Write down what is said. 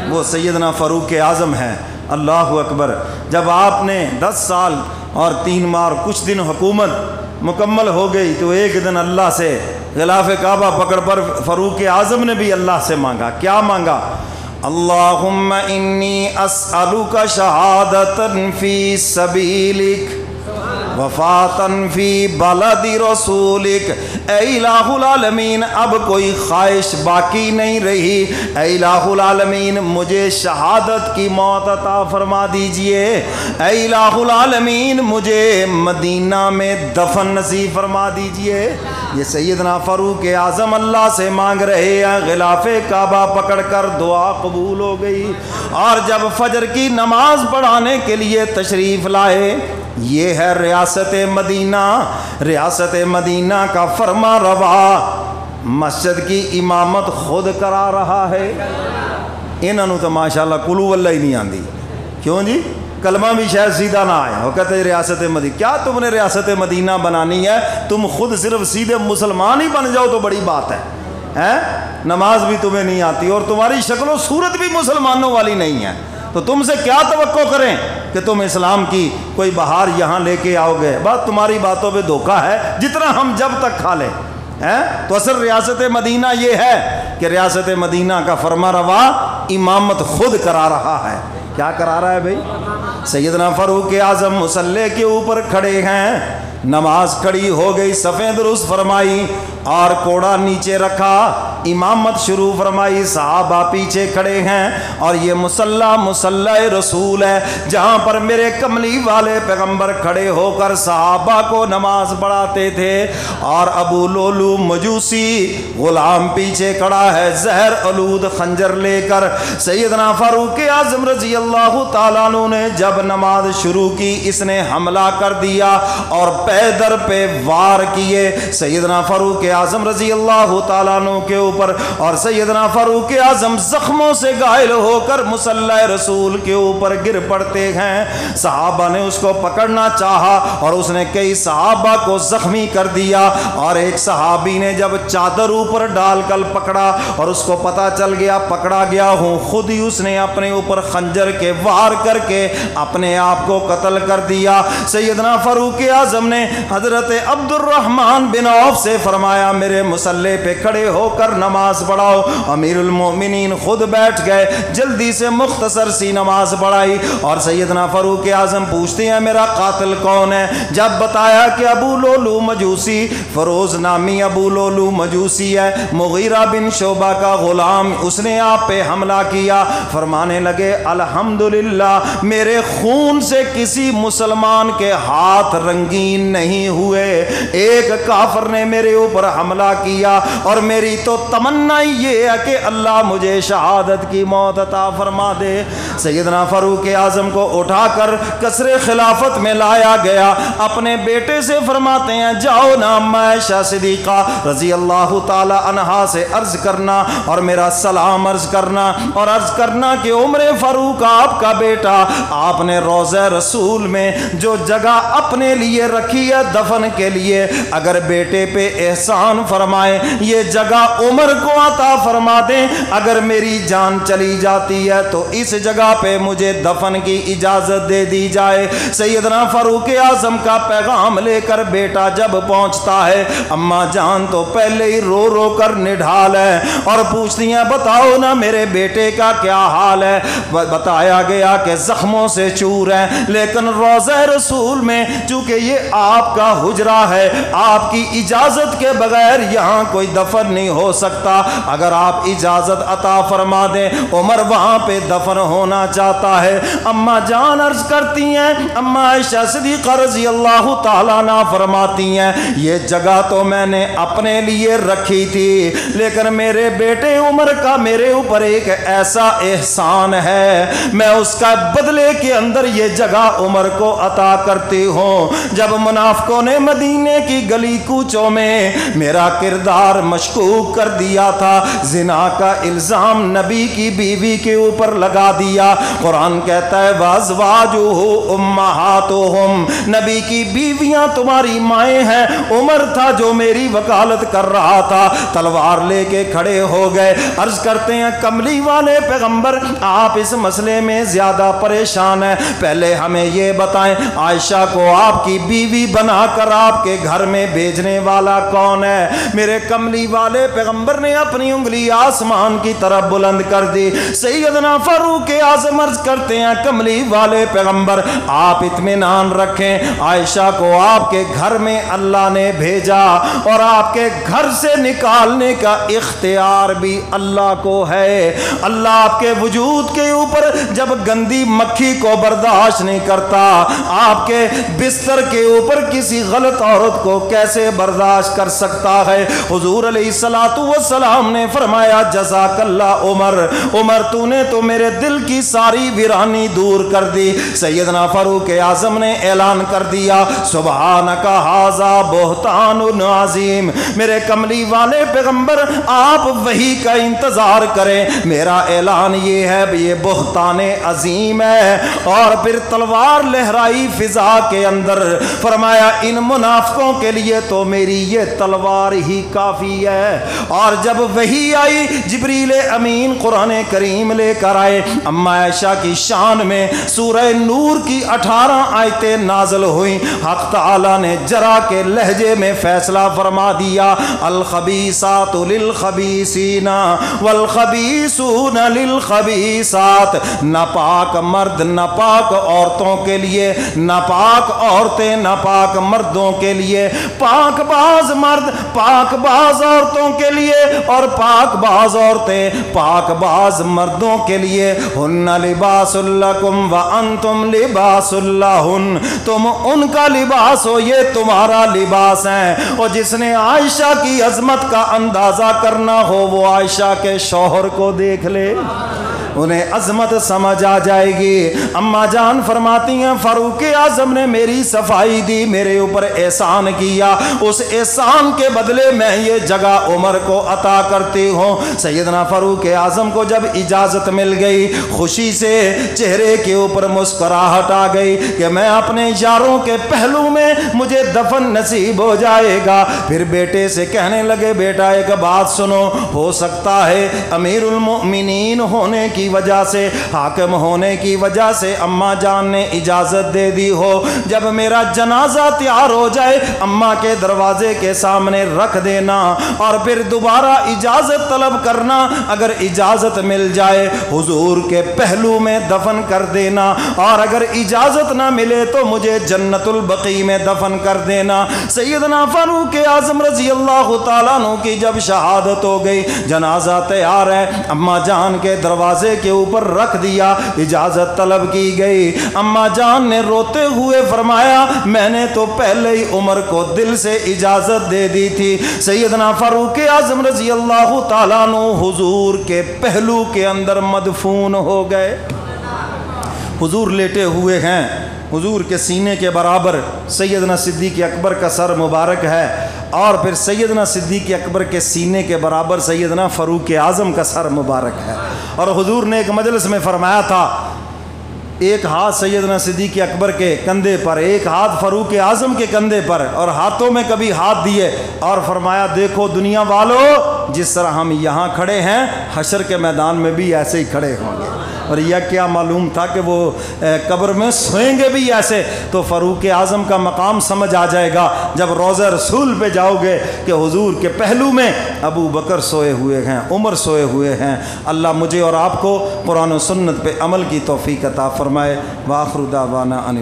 وہ سیدنا فاروق اعظم ہیں۔ اللہ اکبر۔ جب آپ نے 10 سال اور 3 ماہ اور کچھ دن حکومت مکمل ہو گئی تو ایک دن اللہ سے غلاف کعبہ پکڑ پر فاروق اعظم نے بھی اللہ سے مانگا۔ کیا مانگا؟ اللہم انی اسألک شہادتاً فی سبیلک وفاتاً فی بلد رسولک۔ اے الہ العالمین، اب کوئی خواہش باقی نہیں رہی، اے الہ العالمین مجھے شہادت کی موت عطا فرما دیجئے، اے الہ العالمین مجھے مدینہ میں دفن نصیب فرما دیجئے۔ یہ سیدنا فاروق اعظم اللہ سے مانگ رہے ہیں، غلاف کعبہ پکڑ کر دعا قبول ہو گئی۔ اور جب فجر کی نماز پڑھانے کے لیے تشریف لائے، یہ ہے ریاست مدینہ، ریاست مدینہ کا فرما روا، مسجد کی امامت خود کرا رہا ہے۔ انہوں تو ماشاءاللہ قلو اللہ ہی نہیں آندی، کیوں جی؟ کلمہ بھی شاید سیدھا نہ آیا، وہ کہتے ہیں ریاست مدینہ۔ کیا تم نے ریاست مدینہ بنانی ہے؟ تم خود صرف سیدھے مسلمان ہی بن جاؤ تو بڑی بات ہے۔ نماز بھی تمہیں نہیں آتی اور تمہاری شکل و صورت بھی مسلمانوں والی نہیں ہے، تو تم سے کیا توقع کریں کہ تم اسلام کی کوئی بہار یہاں لے کے آؤ گے؟ بات تمہاری باتوں پہ دھوکہ ہے جتنا ہم جب تک کھا لیں۔ تو اصل ریاست مدینہ یہ ہے کہ ریاست مدینہ کا فرما روا امامت خود کرا رہا ہے۔ کیا کرا رہا ہے بھائی؟ سیدنا فاروق اعظم مصلی کے اوپر کھڑے ہیں، نماز کھڑی ہو گئی، صفیں درست فرمائی اور کوڑا نیچے رکھا، امامت شروع فرمائی، صحابہ پیچھے کھڑے ہیں اور یہ مصلی رسول ہے جہاں پر میرے کملی والے پیغمبر کھڑے ہو کر صحابہ کو نماز پڑھاتے تھے۔ اور ابو لولو مجوسی غلام پیچھے کھڑا ہے زہر آلود خنجر لے کر۔ سیدنا فاروق اعظم رضی اللہ تعالیٰ عنہ نے جب نماز شروع کی، اس نے حملہ کر دیا اور پیدر پہ وار کیے سیدنا فاروق اعظم رضی اللہ تعالیٰ عنہ کے اوپر، اور سیدنا فاروق اعظم زخموں سے گھائل ہو کر مصلی رسول کے اوپر گر پڑتے ہیں۔ صحابہ نے اس کو پکڑنا چاہا اور اس نے کئی صحابہ کو زخمی کر دیا، اور ایک صحابی نے جب چادر اوپر ڈال کر پکڑا اور اس کو پتا چل گیا پکڑا گیا ہوں، خود ہی اس نے اپنے اوپر خنجر کے وار کر کے اپنے آپ کو قتل کر دیا۔ سیدنا فاروق اعظم نے حضرت عبد الرحمن بن عوف سے فرمایا میرے مصلی پہ کھڑے ہو کر نماز پڑھاؤ۔ امیر المومنین خود بیٹھ گئے، جلدی سے مختصر سی نماز پڑھائی، اور سیدنا فاروق اعظم پوچھتے ہیں میرا قاتل کون ہے؟ جب بتایا کہ ابو لولو مجوسی، فروز نامی ابو لولو مجوسی ہے، مغیرہ بن شعبہ کا غلام، اس نے آپ پہ حملہ کیا۔ فرمانے لگے الحمدللہ میرے خون سے کسی مسلمان کے ہاتھ رنگین نہیں ہوئے، ایک کافر نے میرے اوپر حملہ کیا اور میری تو تمنا یہ ہے کہ اللہ مجھے شہادت کی موت عطا فرما دے۔ سیدنا فاروق اعظم کو اٹھا کر قصر خلافت میں لایا گیا، اپنے بیٹے سے فرماتے ہیں جاؤ نا عائشہ صدیقہ رضی اللہ تعالی عنہا سے عرض کرنا اور میرا سلام عرض کرنا، اور عرض کرنا کہ عمر فاروق آپ کا بیٹا، آپ نے روضہ رسول میں جو جگہ اپنے لیے رکھی ہے دفن کے لیے، اگر بیٹے پہ احسان فرمائے یہ جگہ عمر کو عطا فرما دیں، اگر میری جان چلی جاتی ہے تو اس جگہ پہ مجھے دفن کی اجازت دے دی جائے۔ سیدنا فاروق اعظم کا پیغام لے کر بیٹا جب پہنچتا ہے، اماں جان تو پہلے ہی رو رو کر نڈھال ہے اور پوچھتی ہیں بتاؤ نا میرے بیٹے کا کیا حال ہے؟ بتایا گیا کہ زخموں سے چور ہے، لیکن روضہ رسول میں چونکہ یہ آپ کا حجرہ ہے، آپ کی اجازت کے بغیر یہاں کوئی دفن نہیں ہو سکتا، اگر آپ اجازت عطا فرما دیں عمر وہاں پہ دفن ہونا چاہتا ہے۔ اماں جان عرض کرتی ہیں، اماں عائشہ صدیقہ رضی اللہ تعالیٰ عنہ فرماتی ہیں یہ جگہ تو میں نے اپنے لیے رکھی تھی، لیکن میرے بیٹے عمر کا میرے اوپر ایک ایسا احسان ہے، میں اس کا بدلے کے اندر یہ جگہ عمر کو عطا کرتی ہوں۔ جب منافقوں نے مدینے کی گلی کوچوں میں میرا کردار مشکوک کر دیا تھا، زنا کا الزام نبی کی بیوی کے اوپر لگا دیا۔ قرآن کہتا ہے وَأَزْوَاجُهُ أُمَّهَاتُهُمْ، نبی کی بیویاں تمہاری مائیں ہیں۔ عمر تھا جو میری وکالت کر رہا تھا، تلوار لے کے کھڑے ہو گئے۔ عرض کرتے ہیں کملی والے پیغمبر آپ اس مسئلے میں زیادہ پریشان ہیں، پہلے ہمیں یہ بتائیں عائشہ کو آپ کی بیوی بنا کر آپ کے گھر میں بھیجنے والا کون ہے؟ میرے کملی والے پیغمبر نے اپنی انگلی آسمان کی طرف بلند کر دی۔ سیدنا فاروق اعظم عرض کرتے ہیں کملی والے پیغمبر آپ اطمینان رکھیں، عائشہ کو آپ کے گھر میں اللہ نے بھیجا اور آپ کے گھر سے نکالنے کا اختیار بھی اللہ کو ہے۔ اللہ آپ کے وجود کے اوپر جب گندی مکھی کو برداشت نہیں کرتا، آپ کے بستر کے اوپر کسی غلط عورت کو کیسے برداشت کر سکتا ہے؟ حضور علیہ السلام نے فرمایا جزاک اللہ عمر، عمر تو نے تو میرے دل کی ساری ویرانی دور کر دی۔ سیدنا فاروق اعظم نے اعلان کر دیا سبحانک ھذا بہتان عظیم، میرے کملی والے پیغمبر آپ وحی کا انتظار کریں، میرا اعلان یہ ہے یہ بہتان عظیم ہے۔ اور پھر تلوار لہرائی فضا کے اندر، فرمایا ان منافقوں کے لیے تو میری یہ تلوار ہی کافی ہے۔ اور جب وحی آئی جبریل امین قرآن کریم لے کر آئے، اما عائشہ کی شان میں سورہ نور کی 18 آیتیں نازل ہوئیں۔ حق تعالی نے جرا کے لہجے میں فیصلہ فرما دیا الخبیثات للخبیثین والخبیثون للخبیثات، ناپاک مرد ناپاک عورتوں کے لیے، ناپاک عورتیں ناپاک مردوں کے لیے، پاک باز مرد پاک باز عورتوں کے لیے اور پاک باز عورتیں پاک باز مردوں کے لیے۔ ہن لباس لکم وانتم لباس لہن، تم ان کا لباس ہو یہ تمہارا لباس ہے۔ اور جس نے عائشہ کی عظمت کا اندازہ کرنا ہو وہ عائشہ کے شوہر کو دیکھ لے، انہیں عظمت سمجھ آ جائے گی۔ اما جان فرماتی ہیں فاروق اعظم نے میری صفائی دی، میرے اوپر احسان کیا، اس احسان کے بدلے میں یہ جگہ عمر کو عطا کرتی ہوں۔ سیدنا فاروق اعظم کو جب اجازت مل گئی، خوشی سے چہرے کے اوپر مسکراہٹ آ گئی کہ میں اپنے یاروں کے پہلو میں مجھے دفن نصیب ہو جائے گا۔ پھر بیٹے سے کہنے لگے بیٹا ایک بات سنو، ہو سکتا ہے امیر المؤمنین ہونے کی وجہ سے، حاکم ہونے کی وجہ سے اماں جان نے اجازت دے دی ہو، جب میرا جنازہ تیار ہو جائے اماں کے دروازے کے سامنے رکھ دینا اور پھر دوبارہ اجازت طلب کرنا، اگر اجازت مل جائے حضور کے پہلو میں دفن کر دینا، اور اگر اجازت نہ ملے تو مجھے جنت البقیع میں دفن کر دینا۔ سیدنا فاروق اعظم رضی اللہ تعالیٰ عنہ کی جب شہادت ہو گئی، جنازہ تیار ہے، اماں جان کے دروازے کے اوپر رکھ دیا، اجازت طلب کی گئی۔ اماں جان نے روتے ہوئے فرمایا میں نے تو پہلے ہی عمر کو دل سے اجازت دے دی تھی۔ سیدنا فاروق اعظم رضی اللہ تعالیٰ عنہ حضور کے پہلو کے اندر مدفون ہو گئے۔ حضور لیٹے ہوئے ہیں، حضور کے سینے کے برابر سیدنا صدیق اکبر کا سر مبارک ہے، اور پھر سیدنا صدیق اکبر کے سینے کے برابر سیدنا فاروق اعظم کا سر مبارک ہے۔ اور حضور نے ایک مجلس میں فرمایا تھا ایک ہاتھ سیدنا صدیق اکبر کے کندھے پر، ایک ہاتھ فاروق اعظم کے کندھے پر، اور ہاتھوں میں کبھی ہاتھ دیے اور فرمایا دیکھو دنیا والو جس طرح ہم یہاں کھڑے ہیں حشر کے میدان میں بھی ایسے ہی کھڑے ہوں گے۔ اور یہ کیا معلوم تھا کہ وہ قبر میں سوئیں گے بھی ایسے، تو فاروق اعظم کا مقام سمجھ آ جائے گا جب روضہ رسول پہ جاؤ گے کہ حضور کے پہلو میں ابو بکر سوئے ہوئے ہیں، عمر سوئے ہوئے ہیں۔ اللہ مجھے اور آپ کو قرآن و سنت پہ عمل کی توفیق عطا فرمائے۔ وآخر دعوانا ان